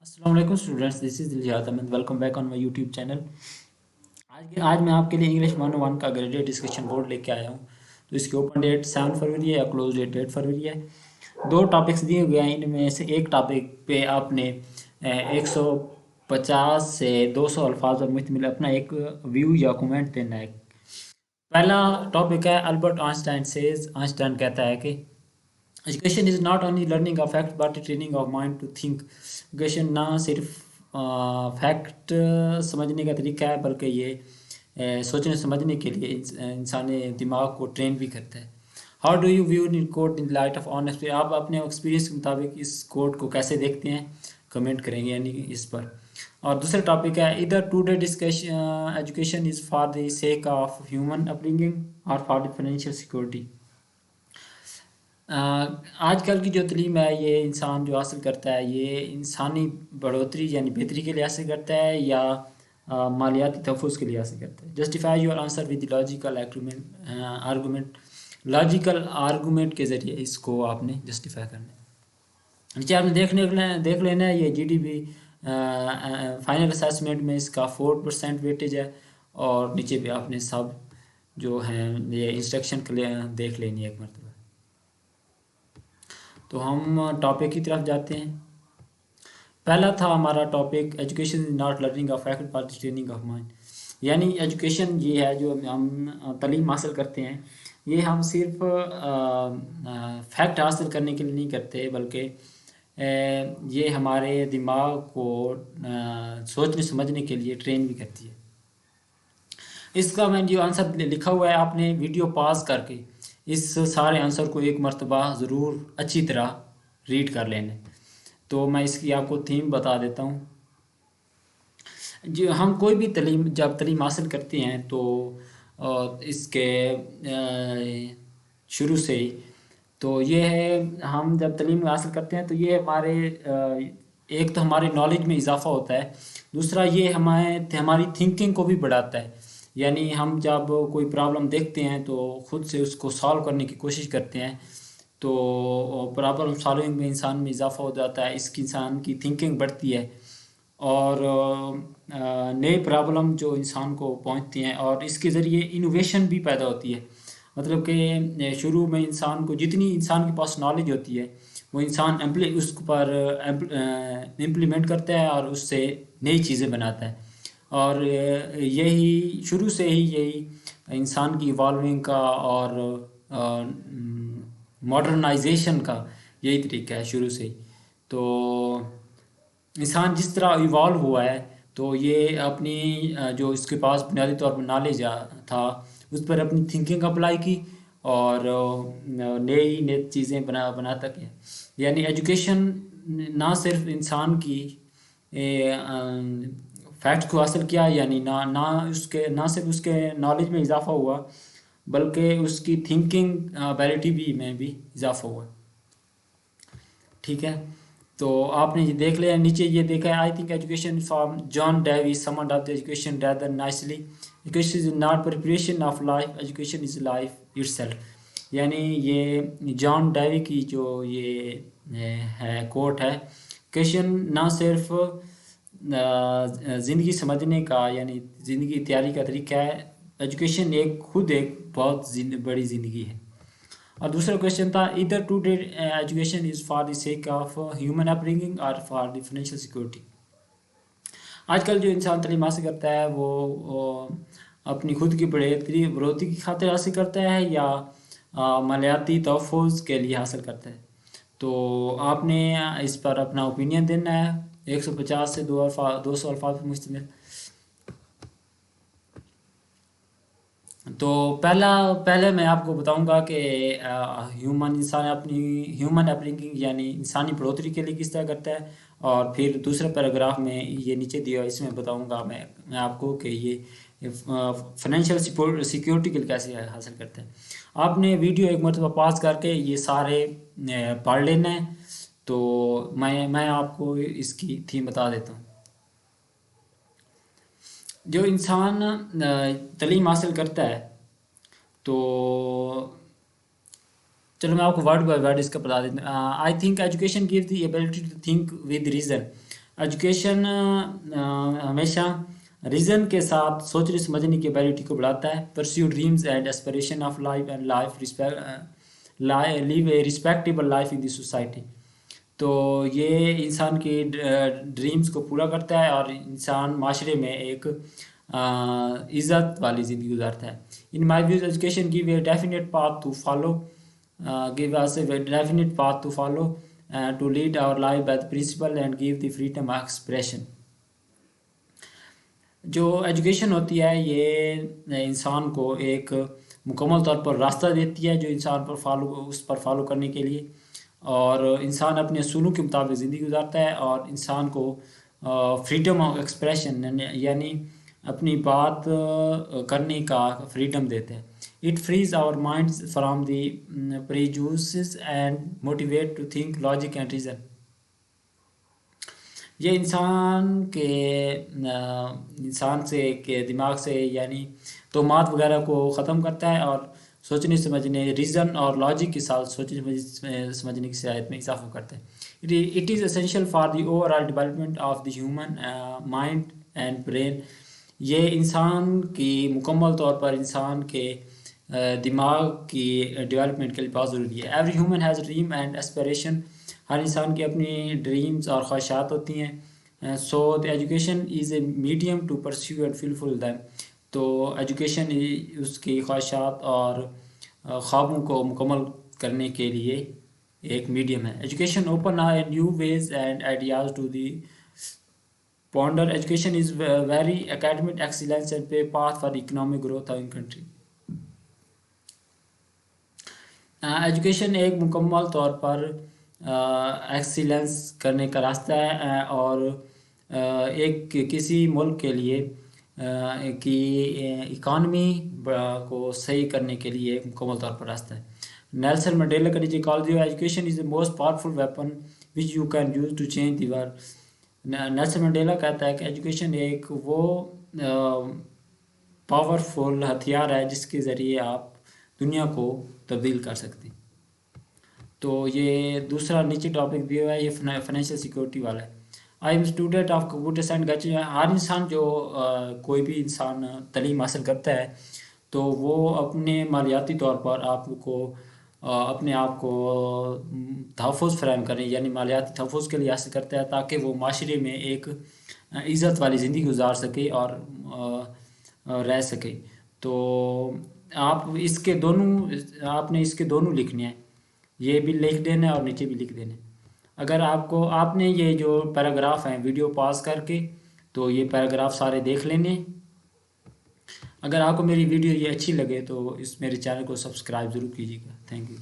अस्सलाम वालेकुम students, this is Dilshad Ahmad. Welcome back on my YouTube channel. आज मैं आपके लिए इंग्लिश 101 का ग्रेजुएट डिस्कशन बोर्ड लेके आया हूँ। तो इसकी ओपन डेट 7 फरवरी है या क्लोज डेट 8 फरवरी है। दो टॉपिक्स दिए हुए हैं, इनमें से एक टॉपिक पे आपने 150 से 200 अल्फाज पर मुश्तमिल अपना एक व्यू या कमेंट देना है। पहला टॉपिक है अल्बर्ट आइंस्टाइन सेज। आइंस्टाइन कहता है कि education is not only learning of fact but training of mind to think. Education ना सिर्फ फैक्ट समझने का तरीका है, बल्कि ये सोचने समझने के लिए इंसानी दिमाग को ट्रेन भी करता है। How do you view in code in light of on experience? आप अपने एक्सपीरियंस के मुताबिक इस कोड को कैसे देखते हैं, कमेंट करेंगे यानी कि इस पर। और दूसरा टॉपिक है इधर today discussion education is for the sake of human upbringing और फॉर द फाइनेंशियल सिक्योरिटी। आजकल की जो तलीम है ये इंसान जो हासिल करता है ये इंसानी बढ़ोतरी यानी बेहतरी के लिए हासिल करता है या मालियाती तहफ़्फ़ुज़ के लिए हासिल करता है। Justify your answer with logical argument. Logical argument के ज़रिए इसको आपने जस्टिफाई करना है। नीचे आपने देख लेना है ये जीडीपी फाइनल असेसमेंट में इसका 4% वेटेज है। और नीचे भी आपने सब जो हैं ये इंस्ट्रक्शन देख लेनी है एक मरतबा। तो हम टॉपिक की तरफ जाते हैं। पहला था हमारा topic education is not learning of fact but training of mind. यानी एजुकेशन ये है जो हम तालीम हासिल करते हैं, ये हम सिर्फ फैक्ट हासिल करने के लिए नहीं करते, बल्कि ये हमारे दिमाग को सोचने समझने के लिए ट्रेन भी करती है। इसका मैं जो आंसर लिखा हुआ है आपने वीडियो पॉज करके इस सारे आंसर को एक मरतबा ज़रूर अच्छी तरह रीड कर लेना। तो मैं इसकी आपको थीम बता देता हूँ। जो हम कोई भी जब तालीम हासिल करते हैं तो इसके शुरू से ही तो ये है, हम जब तालीम हासिल करते हैं तो ये हमारे एक तो हमारे नॉलेज में इजाफ़ा होता है, दूसरा ये हमारी थिंकिंग को भी बढ़ाता है। यानी हम जब कोई प्रॉब्लम देखते हैं तो ख़ुद से उसको सॉल्व करने की कोशिश करते हैं, तो प्रॉब्लम सॉल्विंग में इंसान में इजाफ़ा हो जाता है, इसकी इंसान की थिंकिंग बढ़ती है और नए प्रॉब्लम जो इंसान को पहुंचती हैं और इसके ज़रिए इनोवेशन भी पैदा होती है। मतलब कि शुरू में इंसान को जितनी इंसान के पास नॉलेज होती है वो इंसान उस पर इम्प्लीमेंट करता है और उससे नई चीज़ें बनाता है। और यही शुरू से ही यही इंसान की इवॉल्विंग का और मॉडर्नाइजेशन का यही तरीका है शुरू से ही। तो इंसान जिस तरह इवॉल्व हुआ है तो ये अपनी जो इसके पास बुनियादी तौर पर नॉलेज था उस पर अपनी थिंकिंग अप्लाई की और नई चीज़ें बनाता गया। यानी एजुकेशन ना सिर्फ इंसान की फैक्ट्स को हासिल किया, यानी ना सिर्फ उसके नॉलेज में इजाफ़ा हुआ बल्कि उसकी थिंकिंग एबिलिटी में भी इजाफ़ा हुआ। ठीक है, तो आपने ये देख लिया, नीचे ये देखा है आई think education from John Dewey summed of the education rather nicely. Education is not preparation of life, education is life itself. यानी ये जॉन डेवी की जो ये है कोट है, एजुकेशन ना सिर्फ ज़िंदगी समझने का यानी ज़िंदगी की तैयारी का तरीका है, एजुकेशन खुद एक बहुत बड़ी ज़िंदगी है। और दूसरा क्वेश्चन था इधर today education is for the sake of human upbringing और फॉर द फाइनेंशियल सिक्योरिटी। आजकल जो इंसान तालीम हासिल करता है वो अपनी खुद की बढ़ोतरी की खातिर हासिल करता है या मालियाती तहफ़्फ़ुज़ के लिए हासिल करता है। तो आपने इस पर अपना ओपिनियन देना है। 150 से 200 अल्फाज पर मुश्तमिल। तो पहले मैं आपको बताऊंगा कि इंसान अपनी ह्यूमन अपब्रिंगिंग यानी इंसानी बढ़ोतरी के लिए किस तरह करता है, और फिर दूसरे पैराग्राफ में ये नीचे दिया इसमें बताऊंगा मैं आपको कि ये फाइनेंशियल सिक्योरिटी के लिए कैसे हासिल करता है। आपने वीडियो एक मरतबा पॉज करके ये सारे पढ़ लेना है। तो मैं आपको इसकी थीम बता देता हूँ। जो इंसान तालीम हासिल करता है तो चलो मैं आपको वर्ड बाय वर्ड इसका बता देता हूँ। I think education give the ability to think with reason. Education ہمیشہ ریزن کے ساتھ سوچنے سمجھنے کی ایبیلٹی کو بڑھاتا ہے. Pursue dreams and aspiration of life and live a respectable life in the society. تو یہ انسان کی ڈریمز کو پورا کرتا ہے اور انسان معاشرے میں ایک عزت والی زندگی گزارتا ہے. In my views education give a definite path to follow give us a definite path to follow to lead our life by the principle and give the freedom of expression. جو ایجوکیشن ہوتی ہے یہ انسان کو ایک مکمل طور پر راستہ دیتی ہے جو انسان پر اس پر فالو کرنے کے لیے، اور انسان اپنے اصولوں کے مطابق زندگی گزارتا ہے، اور انسان کو فریڈم آف ایکسپریشن یعنی اپنی بات کرنے کا فریڈم دیتے ہیں. It frees our minds from the prejudices and motivate to think, logic and reason. یہ انسان کے دماغ سے یعنی توہمات وغیرہ کو ختم کرتا ہے اور سوچنے سمجھنے ریزن اور لاجک کے ساتھ سوچنے سمجھنے کی صلاحیت میں اضافہ کرتا ہے. It is essential for the overall development of the human mind and brain. یہ انسان کی مکمل طور پر انسان کے دماغ کی ڈیولپمنٹ کے لیے بہت ضروری ہے. Every human has dream and aspiration. ہر انسان کی اپنی ڈریمز اور خواہشات ہوتی ہیں. So the education is a medium to perceive and fulfil them. تو ایجوکیشن اس کی خواہشات اور خوابوں کو مکمل کرنے کے لیے ایک میڈیم ہے. Education open new ways and ideas to the ponder. Education is very academic excellence and pay path for economic growth in country. Education ایک مکمل طور پر ایکسیلنس کرنے کا راستہ ہے اور ایک کسی ملک کے لیے کی اکانومی کو صحیح کرنے کے لیے ایک مکمل طور پر راستہ ہے. نیلسن منڈیلا کا نیچے کال دیا education is the most powerful weapon which you can use to change the world. Nelson Mandela کہتا ہے کہ ایجوکیشن ایک وہ پاورفل ہتھیار ہے جس کے ذریعے آپ دنیا کو تبدیل کر سکتے ہیں. تو یہ دوسرا نیچے ٹاپک بھی ہوا ہے، یہ فائنینشیل سیکورٹی والا ہے. I am student of computer science. ہر انسان جو کوئی بھی انسان تعلیم حاصل کرتا ہے تو وہ اپنے مالیاتی طور پر اپنے آپ کو تحفظ فراہم کریں، یعنی مالیاتی تحفظ کے لیے حاصل کرتا ہے تاکہ وہ معاشرے میں ایک عزت والی زندگی گزار سکے اور رہ سکے. تو آپ نے اس کے دونوں لکھنے ہیں، یہ بھی لکھ دینا ہے اور نیچے بھی لکھ دینا ہے. اگر آپ نے یہ جو پیراگراف ہیں ویڈیو پاز کر کے تو یہ پیراگراف سارے دیکھ لینے. اگر آپ کو میری ویڈیو یہ اچھی لگے تو میرے چینل کو سبسکرائب ضرور کیجیے گا. Thank you.